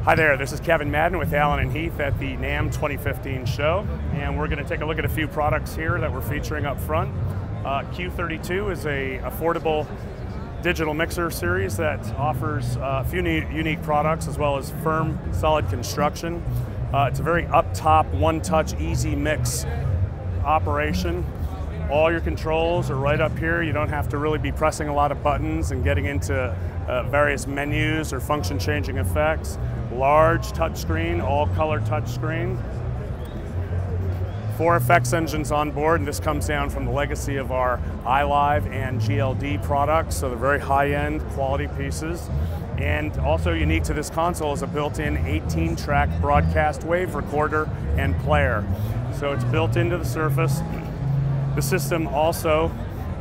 Hi there, this is Kevin Madden with Allen and Heath at the NAMM 2015 show, and we're going to take a look at a few products here that we're featuring up front. Q32 is a affordable digital mixer series that offers a few unique products as well as firm, solid construction. It's a very up-top, one-touch, easy mix operation. All your controls are right up here. You don't have to really be pressing a lot of buttons and getting into various menus or function-changing effects. Large touchscreen, all-color touchscreen. 4 effects engines on board, and this comes down from the legacy of our iLive and GLD products, so they're very high-end quality pieces. And also unique to this console is a built-in 18-track broadcast wave recorder and player. So it's built into the Surface. The system also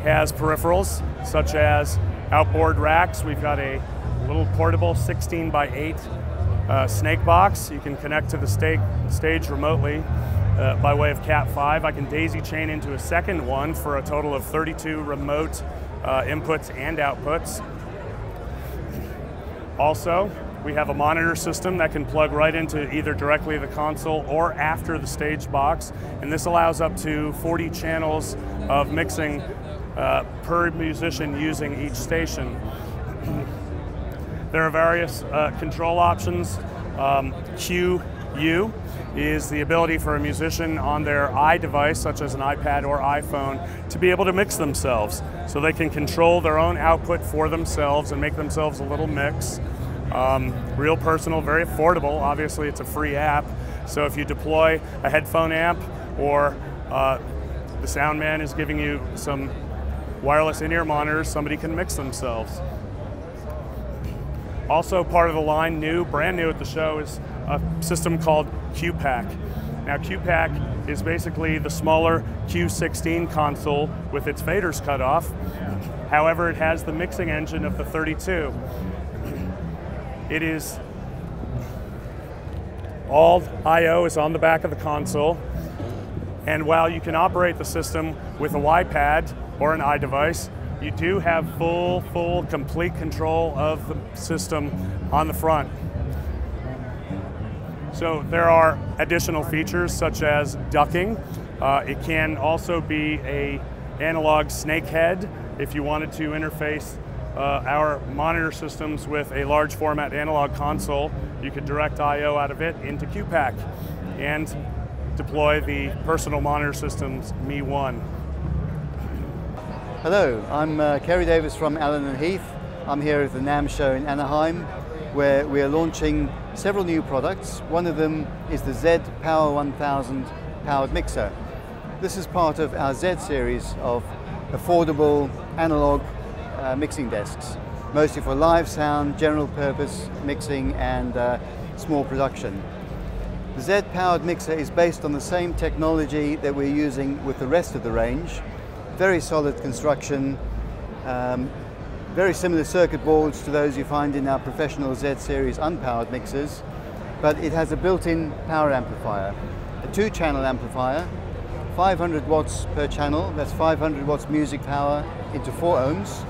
has peripherals such as outboard racks. We've got a little portable 16 by 8 snake box. You can connect to the stage remotely by way of Cat 5. I can daisy chain into a second one for a total of 32 remote inputs and outputs. Also, we have a monitor system that can plug right into either directly the console or after the stage box, and this allows up to 40 channels of mixing per musician using each station. There are various control options. QU is the ability for a musician on their iDevice, such as an iPad or iPhone, to be able to mix themselves. So they can control their own output for themselves and make themselves a little mix. Real personal, very affordable. Obviously, it's a free app. So if you deploy a headphone amp or the sound man is giving you some wireless in-ear monitors, somebody can mix themselves. Also part of the line, brand new at the show, is a system called Qu-Pac. Now Qu-Pac is basically the smaller Q16 console with its faders cut off. However, it has the mixing engine of the 32. It is all I/O is on the back of the console, and while you can operate the system with a Y-Pad or an iDevice, you do have full, complete control of the system on the front. So there are additional features such as ducking. It can also be an analog snake head if you wanted to interface our monitor systems with a large format analog console. You could direct I/O out of it into Qu-Pac and deploy the personal monitor systems Mi 1. Hello, I'm Kerry Davis from Allen and Heath. I'm here at the NAMM Show in Anaheim, where we are launching several new products. One of them is the ZED Power 1000 powered mixer. This is part of our ZED series of affordable analog mixing desks, mostly for live sound, general purpose mixing and small production. The ZED powered mixer is based on the same technology that we're using with the rest of the range. Very solid construction, very similar circuit boards to those you find in our professional ZED series unpowered mixers, but it has a built-in power amplifier, a 2-channel amplifier, 500 watts per channel. That's 500 watts music power into 4 ohms.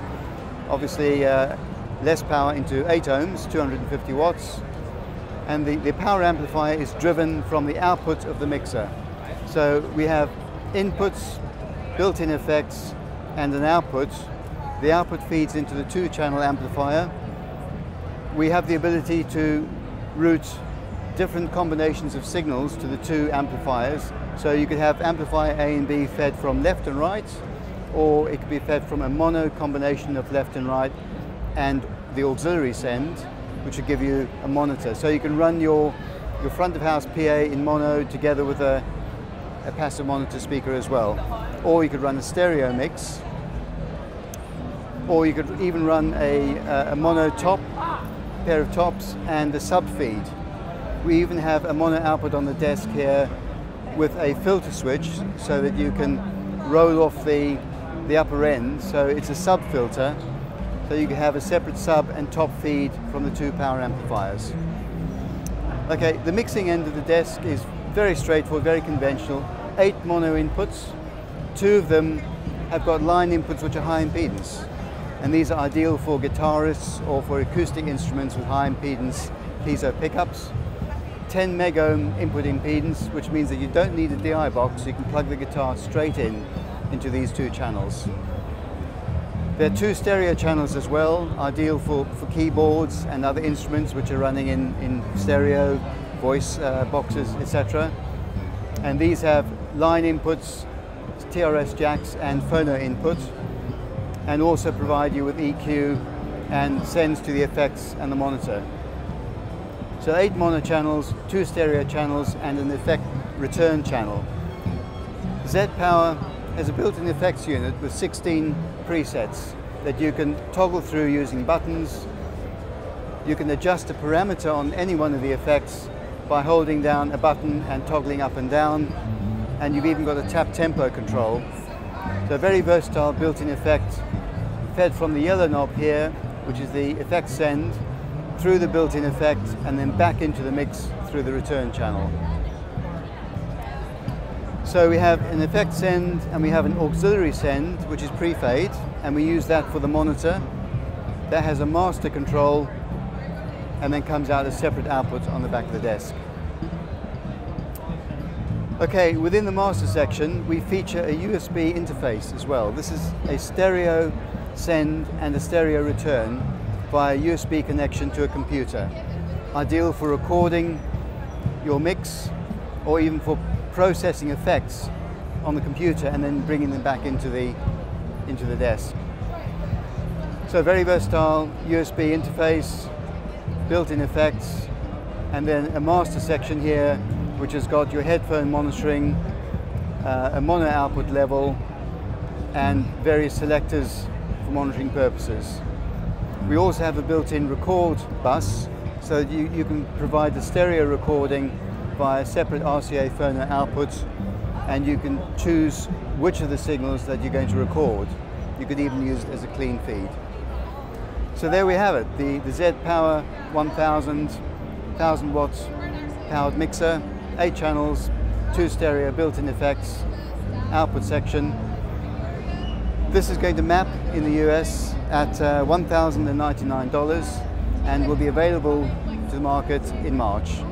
Obviously less power into 8 ohms, 250 watts. And the power amplifier is driven from the output of the mixer. So we have inputs, built-in effects, and an output. The output feeds into the 2-channel amplifier. We have the ability to route different combinations of signals to the 2 amplifiers. So you could have amplifier A and B fed from left and right, or it could be fed from a mono combination of left and right and the auxiliary send, which would give you a monitor. So you can run your front of house PA in mono together with a passive monitor speaker as well. Or you could run a stereo mix, or you could even run a mono top, pair of tops, and a sub feed. We even have a mono output on the desk here with a filter switch so that you can roll off the upper end. So it's a sub filter, so you can have a separate sub and top feed from the 2 power amplifiers. Okay, the mixing end of the desk is very straightforward, very conventional. 8 mono inputs. 2 of them have got line inputs which are high impedance, and these are ideal for guitarists or for acoustic instruments with high impedance piezo pickups, 10 megohm input impedance, which means that you don't need a DI box, you can plug the guitar straight into these two channels. There are two stereo channels as well, ideal for keyboards and other instruments which are running in stereo, voice boxes, etc. And these have line inputs, TRS jacks and phono input, and also provide you with EQ and sends to the effects and the monitor. So 8 mono channels, 2 stereo channels and an effect return channel. ZED Power has a built-in effects unit with 16 presets that you can toggle through using buttons. You can adjust a parameter on any one of the effects by holding down a button and toggling up and down, and you've even got a tap tempo control. So very versatile built-in effect, fed from the yellow knob here, which is the effect send, through the built-in effect and then back into the mix through the return channel. So we have an effect send and we have an auxiliary send, which is pre-fade, and we use that for the monitor. That has a master control and then comes out as separate output on the back of the desk. Okay, within the master section we feature a USB interface as well. This is a stereo send and a stereo return via USB connection to a computer. Ideal for recording your mix or even for processing effects on the computer and then bringing them back into the desk. So very versatile USB interface, built-in effects, and then a master section here which has got your headphone monitoring, a mono output level and various selectors for monitoring purposes. We also have a built-in record bus, so that you can provide the stereo recording via separate RCA phono outputs, and you can choose which of the signals that you're going to record. You could even use it as a clean feed. So there we have it, the ZED Power 1000 watts powered mixer, 8 channels, 2 stereo built-in effects, output section. This is going to map in the US at $1,099 and will be available to the market in March.